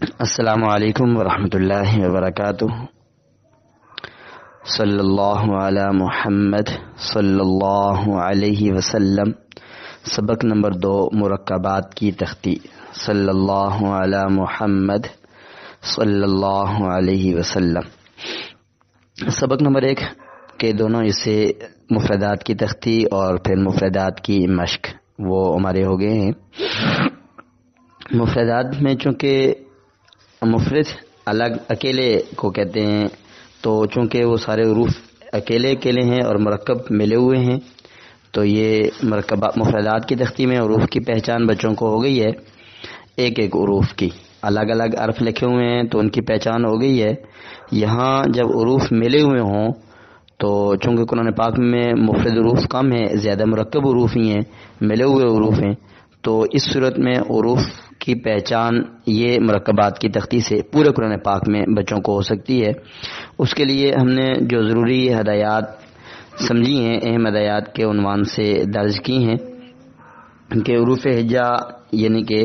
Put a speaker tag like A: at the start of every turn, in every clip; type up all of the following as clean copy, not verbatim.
A: السلام علیکم ورحمۃ اللہ وبرکاتہ۔ صلی اللہ علی محمد صلی اللہ علیہ وسلم۔ سبق نمبر 2، مرکبات کی تختی۔ صلی اللہ علی محمد صلی اللہ علیہ وسلم۔ سبق نمبر 1 کے دونوں اسے مفردات کی تختی اور پھر مفردات کی مشق وہ ہمارے ہو گئے ہیں۔ مفردات میں چونکہ مفرد الگ اکیلے کو کہتے ہیں، تو چونکہ وہ سارے حروف اکیلے اکیلے ہیں اور مرکب ملے ہوئے ہیں، تو یہ مفردات کی تختی میں حروف کی پہچان بچوں کو ہو گئی ہے۔ ایک ایک حروف کی الگ الگ حرف لکھے ہوئے ہیں تو ان کی پہچان ہو گئی ہے۔ یہاں جب حروف ملے ہوئے ہوں تو چونکہ قرآن پاک میں مفرد حروف کم ہیں، زیادہ مرکب حروف ہی ہیں، ملے ہوئے حروف ہیں، تو اس صورت میں حروف کی پہچان یہ مرکبات کی تختی سے پورے قرآن پاک میں بچوں کو ہو سکتی ہے۔ اس کے لیے ہم نے جو ضروری ہدایات سمجھی ہیں، اہم ہدایات کے عنوان سے درج کی ہیں کہ حروف ہجا یعنی کہ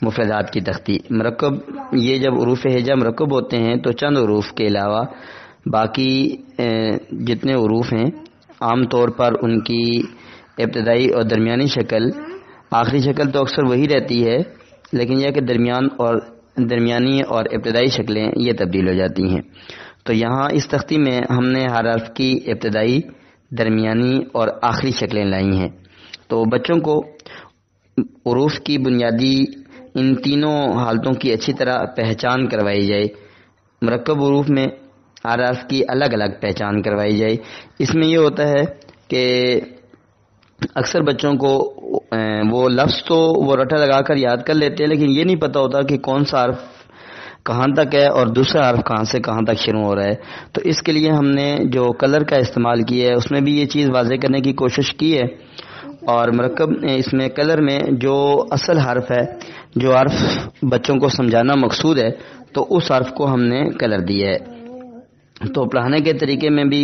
A: مفردات کی تختی مرکب، یہ جب حروف ہجا مرکب ہوتے ہیں تو چند حروف کے علاوہ باقی جتنے حروف ہیں عام طور پر ان کی ابتدائی اور درمیانی شکل، آخری شکل تو اکثر وہی رہتی ہے، لیکن یہ کہ درمیانی اور ابتدائی شکلیں یہ تبدیل ہو جاتی ہیں۔ تو یہاں اس تختی میں ہم نے ہر حرف کی ابتدائی، درمیانی اور آخری شکلیں لائی ہیں، تو بچوں کو حروف کی بنیادی ان تینوں حالتوں کی اچھی طرح پہچان کروائی جائے۔ مرکب حروف میں ہر حرف کی الگ الگ پہچان کروائی جائے۔ اس میں یہ ہوتا ہے کہ اکثر بچوں کو وہ لفظ تو وہ رٹا لگا کر یاد کر لیتے ہیں، لیکن یہ نہیں پتہ ہوتا کہ کون سا حرف کہاں تک ہے اور دوسرا حرف کہاں سے کہاں تک شروع ہو رہا ہے۔ تو اس کے لیے ہم نے جو کلر کا استعمال کیا ہے اس میں بھی یہ چیز واضح کرنے کی کوشش کی ہے، اور مرکب اس میں کلر میں جو اصل حرف ہے، جو حرف بچوں کو سمجھانا مقصود ہے، تو اس حرف کو ہم نے کلر دیا ہے۔ تو پڑھانے کے طریقے میں بھی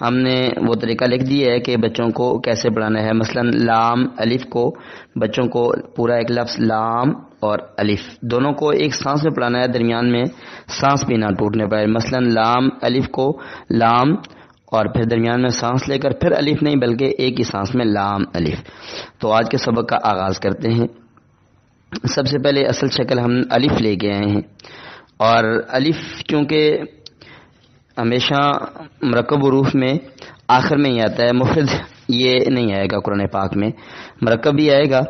A: ہم نے وہ طریقہ لکھ دیا ہے کہ بچوں کو کیسے پڑھانا ہے۔ مثلا لام الف کو بچوں کو پورا ایک لفظ لام اور الف دونوں کو ایک سانس میں پڑھانا ہے، درمیان میں سانس بھی نہ ٹوٹنے پائے۔ مثلا لام الف کو لام اور پھر درمیان میں سانس لے کر پھر الف نہیں بلکہ ایک ہی سانس میں لام الف۔ تو آج کے سبق کا آغاز کرتے ہیں۔ سب سے پہلے اصل شکل ہم الف لے کے آئے ہیں، اور الف چونکہ ہمیشہ مرکب حروف میں آخر میں ہی آتا ہے، مفرد یہ نہیں آئے گا قرآن پاک میں، مرکب بھی آئے گا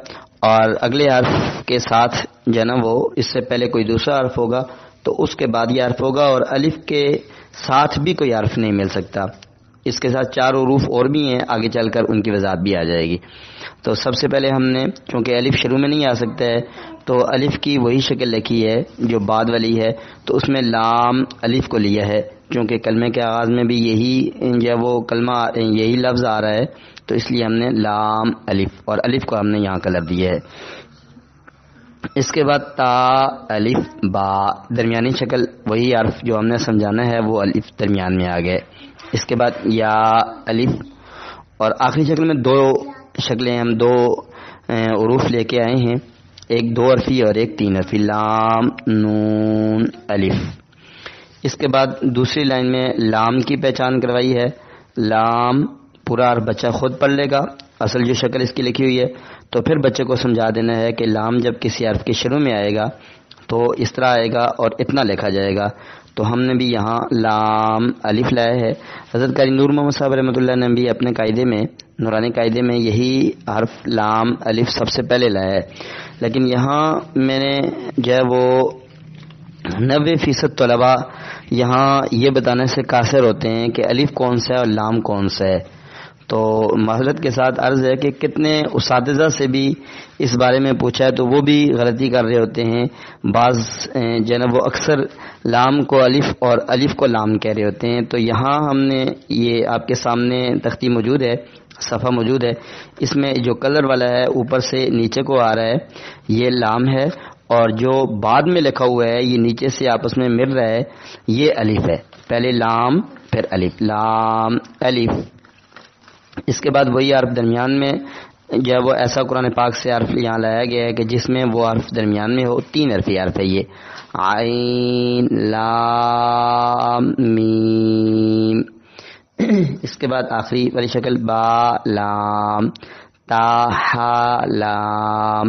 A: اور اگلے حرف کے ساتھ جو ہے نا وہ اس سے پہلے کوئی دوسرا حرف ہوگا تو اس کے بعد یہ حرف ہوگا، اور الف کے ساتھ بھی کوئی حرف نہیں مل سکتا۔ اس کے ساتھ 4 حروف اور بھی ہیں، آگے چل کر ان کی وضاحت بھی آ جائے گی۔ تو سب سے پہلے ہم نے چونکہ الف شروع میں نہیں آ سکتا ہے تو الف کی وہی شکل لکھی ہے جو بعد والی ہے، تو اس میں لام الف کو لیا ہے، چونکہ کلمے کے آغاز میں بھی یہی جو وہ کلمہ یہی لفظ آ رہا ہے، تو اس لیے ہم نے لام الف، اور الف کو ہم نے یہاں کلر دیا ہے۔ اس کے بعد تا الف با، درمیانی شکل وہی حرف جو ہم نے سمجھانا ہے وہ الف درمیان میں آ گئے۔ اس کے بعد یا الف، اور آخری شکل میں 2 شکلیں ہم 2 حروف لے کے آئے ہیں، ایک 2 حرفی اور ایک 3 حرفی، لام نون الف۔ اس کے بعد دوسری لائن میں لام کی پہچان کروائی ہے۔ لام پورا حرف بچہ خود پڑھ لے گا، اصل جو شکل اس کی لکھی ہوئی ہے، تو پھر بچے کو سمجھا دینا ہے کہ لام جب کسی حرف کے شروع میں آئے گا تو اس طرح آئے گا اور اتنا لکھا جائے گا۔ تو ہم نے بھی یہاں لام الف لایا ہے۔ حضرت قاری نور محمد صاحب رحمۃ اللہ نے بھی اپنے قاعدے میں، نورانی قاعدے میں، یہی حرف لام الف سب سے پہلے لایا ہے، لیکن یہاں میں نے جو ہے وہ 90% طلباء یہاں یہ بتانے سے قاصر ہوتے ہیں کہ الف کون سا ہے اور لام کون سا ہے۔ تو معذرت کے ساتھ عرض ہے کہ کتنے اساتذہ سے بھی اس بارے میں پوچھا ہے تو وہ بھی غلطی کر رہے ہوتے ہیں، بعض جناب وہ اکثر لام کو الف اور الف کو لام کہہ رہے ہوتے ہیں۔ تو یہاں ہم نے یہ آپ کے سامنے تختی موجود ہے، صفحہ موجود ہے، اس میں جو کلر والا ہے اوپر سے نیچے کو آ رہا ہے یہ لام ہے، اور جو بعد میں لکھا ہوا ہے یہ نیچے سے آپس میں مل رہا ہے یہ الف ہے۔ پہلے لام پھر الف، لام الف۔ اس کے بعد وہی حرف درمیان میں جو وہ ایسا قرآن پاک سے حرف یہاں لایا گیا ہے کہ جس میں وہ حرف درمیان میں ہو. 3 حرفی حرف ہے یہ. عین لام میم. اس کے بعد آخری والی شکل با لام تا ہا لام.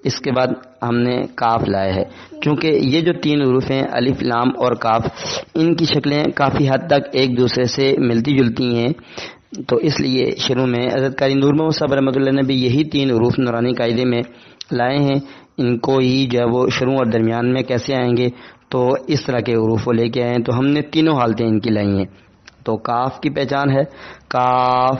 A: اس کے بعد ہم نے کاف لایا ہے. چونکہ یہ جو 3 حروف ہیں الف لام اور کاف، ان کی شکلیں کافی حد تک ایک دوسرے سے ملتی جلتی ہیں، تو اس لیے شروع میں حضرت قاری نور محمد صاحب رحمۃ اللہ نے بھی یہی 3 حروف نورانی قاعدے میں لائے ہیں. ان کو ہی جو ہے وہ شروع اور درمیان میں کیسے آئیں گے، تو اس طرح کے حروف کو لے کے آئے ہیں. تو ہم نے تینوں حالتیں ان کی لائی ہیں. تو کاف کی پہچان ہے. کاف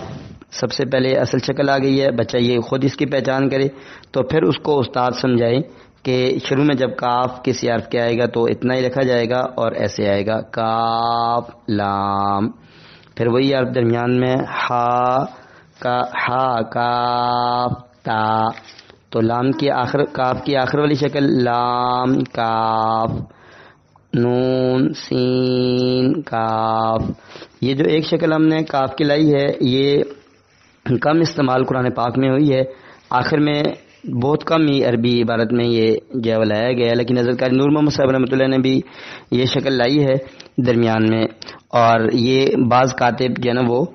A: سب سے پہلے اصل شکل آ گئی ہے. بچہ یہ خود اس کی پہچان کرے، تو پھر اس کو استاد سمجھائے کہ شروع میں جب کاف کسی حرف کے آئے گا تو اتنا ہی لکھا جائے گا اور ایسے آئے گا کاف لام. پھر وہی حرف درمیان میں ہا کاف تا. تو لام کی آخر، کاف کی آخر والی شکل لام کاف. نون سین کاف. یہ جو ایک شکل ہم نے کاف کی لائی ہے یہ کم استعمال قرآن پاک میں ہوئی ہے. آخر میں بہت کم ہی عربی عبارت میں یہ جو لایا گیا ہے، لیکن حضرت قاری نور محمد صاحب رحمۃ اللہ نے بھی یہ شکل لائی ہے درمیان میں. اور یہ بعض کاتب جو ہے نا وہ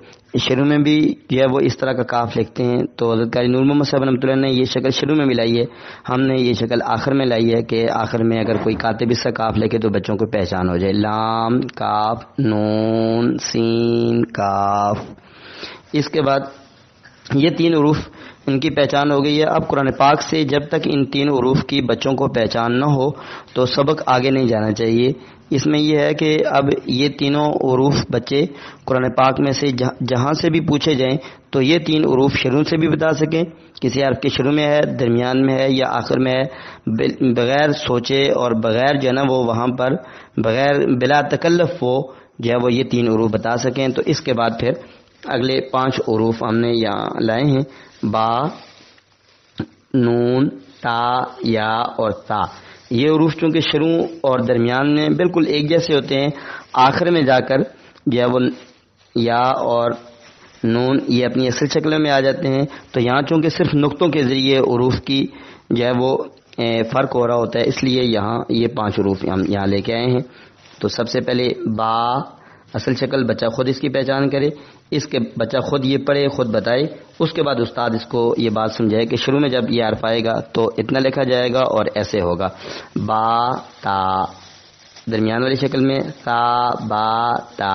A: شروع میں بھی جو ہے وہ اس طرح کا کاف لکھتے ہیں. تو حضرت قاری نور محمد صاحب رحمۃ اللہ نے یہ شکل شروع میں بھی لائی ہے. ہم نے یہ شکل آخر میں لائی ہے کہ آخر میں اگر کوئی کاتب اس کا کاف لکھے تو بچوں کو پہچان ہو جائے. لام کاف نون سین کاف. اس کے بعد یہ 3 حروف ان کی پہچان ہو گئی ہے. اب قرآن پاک سے جب تک ان 3 حروف کی بچوں کو پہچان نہ ہو تو سبق آگے نہیں جانا چاہیے. اس میں یہ ہے کہ اب یہ تینوں حروف بچے قرآن پاک میں سے جہاں سے بھی پوچھے جائیں تو یہ 3 حروف شروع سے بھی بتا سکیں، کسی حرف کے شروع میں ہے، درمیان میں ہے یا آخر میں ہے، بغیر سوچے اور بغیر جو ہے نا وہ وہاں پر بغیر بلا تکلف وہ جو ہے وہ یہ 3 حروف بتا سکیں. تو اس کے بعد پھر اگلے 5 حروف ہم نے یہاں لائے ہیں. با نون تا یا اور تا. یہ حروف چونکہ شروع اور درمیان میں بالکل ایک جیسے ہوتے ہیں، آخر میں جا کر جو ہے وہ یا اور نون یہ اپنی اصل شکل میں آ جاتے ہیں. تو یہاں چونکہ صرف نقطوں کے ذریعے حروف کی جو ہے وہ فرق ہو رہا ہوتا ہے، اس لیے یہاں یہ 5 حروف ہم یہاں لے کے آئے ہیں. تو سب سے پہلے با اصل شکل بچہ خود اس کی پہچان کرے، اس کے بچہ خود یہ پڑھے خود بتائے. اس کے بعد استاد اس کو یہ بات سمجھائے کہ شروع میں جب یہ حرف آئے گا تو اتنا لکھا جائے گا اور ایسے ہوگا. با تا درمیان والی شکل میں تا با تا.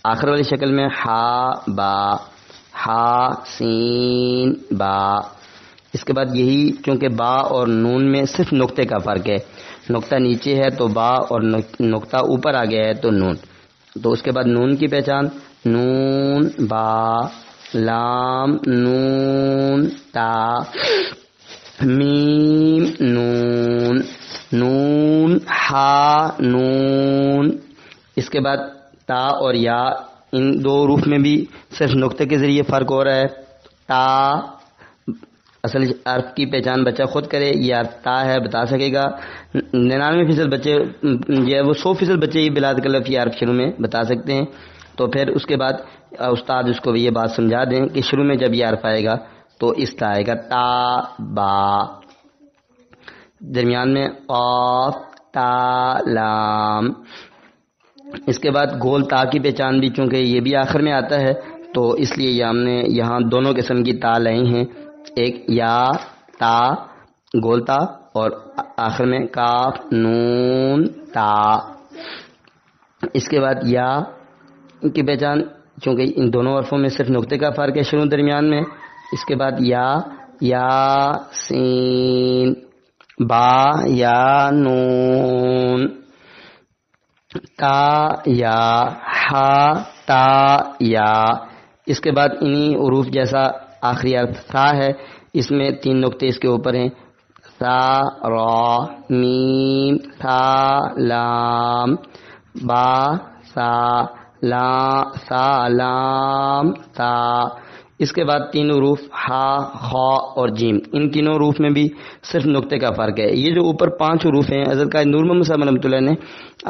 A: آخر والی شکل میں ہا با ہا سین با. اس کے بعد یہی چونکہ با اور نون میں صرف نقطے کا فرق ہے، نقطہ نیچے ہے تو با اور نقطہ اوپر آ گیا ہے تو نون. تو اس کے بعد نون کی پہچان نون با لام نون تا میم نون نون ہا نون. اس کے بعد تا اور یا ان 2 حروف میں بھی صرف نقطے کے ذریعے فرق ہو رہا ہے. تا اصل حرف کی پہچان بچہ خود کرے، یہ حرف تا ہے بتا سکے گا. 99% بچے جو ہے وہ 100% بچے یہ بلا تکلف یہ حرف شروع میں بتا سکتے ہیں. تو پھر اس کے بعد استاد اس کو یہ بات سمجھا دیں کہ شروع میں جب یہ حرف آئے گا تو اس طرح آئے گا تا با. درمیان میں قاف تا لام. اس کے بعد گول تا کی پہچان بھی چونکہ یہ بھی آخر میں آتا ہے تو اس لیے ہم نے یہاں دونوں قسم کی تا لائی ہیں، ایک یا تا گول تا اور آخر میں کاف نون تا. اس کے بعد یا کی پہچان چونکہ ان دونوں حرفوں میں صرف نقطے کا فرق ہے شروع درمیان میں. اس کے بعد یا سین با یا نون تا یا ہا تا یا. اس کے بعد انہی حروف جیسا آخری حرف تھا ہے، اس میں 3 نقطے اس کے اوپر ہیں، تا را میم تھا لام با سا لام تا. اس کے بعد 3 حروف ہا خا اور جیم، ان تینوں حروف میں بھی صرف نقطے کا فرق ہے. یہ جو اوپر 5 حروف ہیں حضرت قاری نور محمد صاحب رحمۃ اللہ نے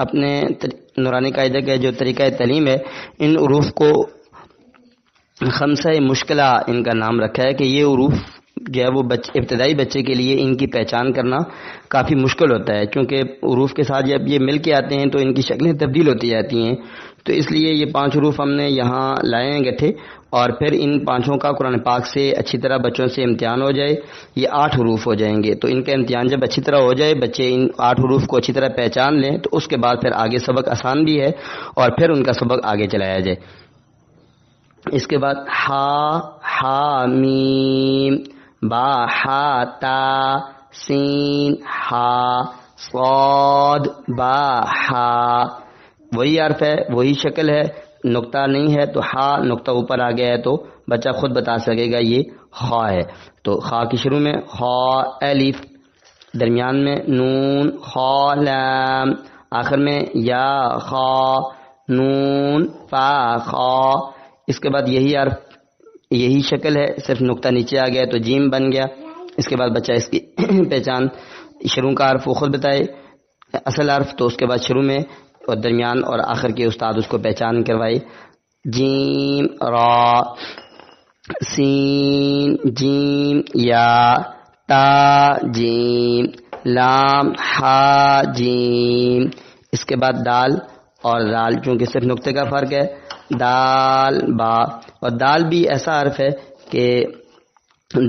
A: اپنے نورانی قاعدہ کا جو طریقہ تعلیم ہے ان حروف کو خمسہ مشکلہ ان کا نام رکھا ہے کہ یہ حروف جو ہے وہ ابتدائی بچے کے لیے ان کی پہچان کرنا کافی مشکل ہوتا ہے، کیونکہ حروف کے ساتھ جب یہ مل کے آتے ہیں تو ان کی شکلیں تبدیل ہوتی جاتی ہیں. تو اس لیے یہ 5 حروف ہم نے یہاں لائے ہیں گٹھے، اور پھر ان 5 کا قرآن پاک سے اچھی طرح بچوں سے امتحان ہو جائے. یہ 8 حروف ہو جائیں گے، تو ان کا امتحان جب اچھی طرح ہو جائے، بچے ان 8 حروف کو اچھی طرح پہچان لیں، تو اس کے بعد پھر آگے سبق آسان بھی ہے اور پھر ان کا سبق آگے چلایا جائے. اس کے بعد ہا میم، با ہا تا، سین ہا، صاد با ہا. وہی حرف ہے، وہی شکل ہے، نقطہ نہیں ہے تو ہا، نقطہ اوپر آ گیا ہے تو بچہ خود بتا سکے گا یہ خا ہے. تو خا کی شروع میں خا الف، درمیان میں نون خا لام، آخر میں یا خا نون فا خا. اس کے بعد یہی حرف، یہی شکل ہے، صرف نقطہ نیچے آ گیا تو جیم بن گیا. اس کے بعد بچہ اس کی پہچان، شروع کا حرف وہ خود بتائے اصل حرف، تو اس کے بعد شروع میں اور درمیان اور آخر کے استاد اس کو پہچان کروائے. جیم را، سین جیم یا، تا جیم، لام ہا جیم. اس کے بعد دال اور دال، چونکہ صرف نقطے کا فرق ہے، دال با. اور دال بھی ایسا حرف ہے کہ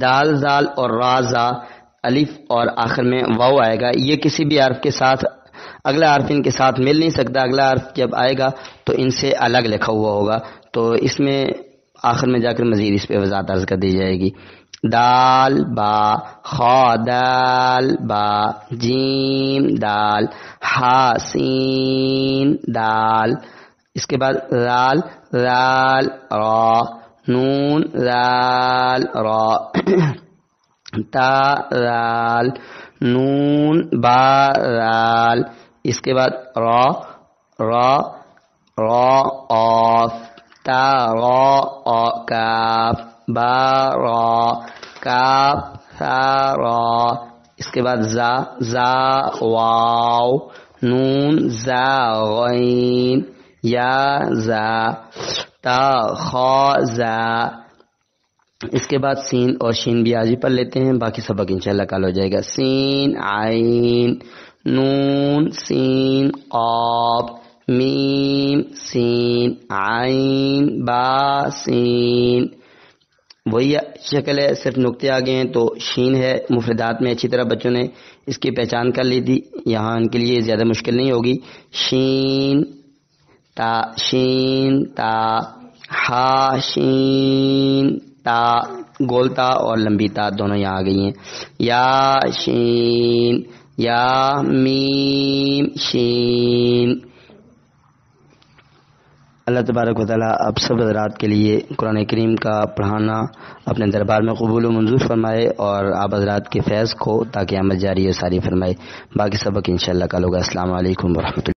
A: دال زال اور را زا، الف اور آخر میں واو آئے گا. یہ کسی بھی حرف کے ساتھ، اگلا حرف ان کے ساتھ مل نہیں سکتا. اگلا حرف جب آئے گا تو ان سے الگ لکھا ہوا ہوگا، تو اس میں آخر میں جا کر مزید اس پہ وضاحت عرض کر دی جائے گی. دال با، خا دال با، جیم دال، ہا سین دال. اس کے بعد رال رال را، نون رال را، تا رال، نون با رال. اس کے بعد را را را آف، تا را آ کاف، با را کاف ثا را. اس کے بعد زا زا واو، نون زا غین، یا زا، تا خا زا. اس کے بعد سین اور شین بھی آج ہی پڑھ لیتے ہیں، باقی سبق انشاءاللہ کل ہو جائے گا. سین عین، نون سین قاف، میم سین، عین با سین. وہی شکل ہے، صرف نقطے آگے ہیں تو شین ہے. مفردات میں اچھی طرح بچوں نے اس کی پہچان کر لی تھی، یہاں ان کے لیے زیادہ مشکل نہیں ہوگی. شین تا، ہا شین تا، گول تا اور لمبی تا دونوں یہاں آ گئی ہیں. یا شین، یا میم شین. اللہ تبارک و تعالیٰ اب سب حضرات کے لیے قرآن کریم کا پڑھانا اپنے دربار میں قبول و منظور فرمائے اور آپ حضرات کے فیض کو تاکہ قیامت جاری و ساری فرمائے. باقی سبق انشاءاللہ کل ہوگا. السلام علیکم ورحمۃ اللہ.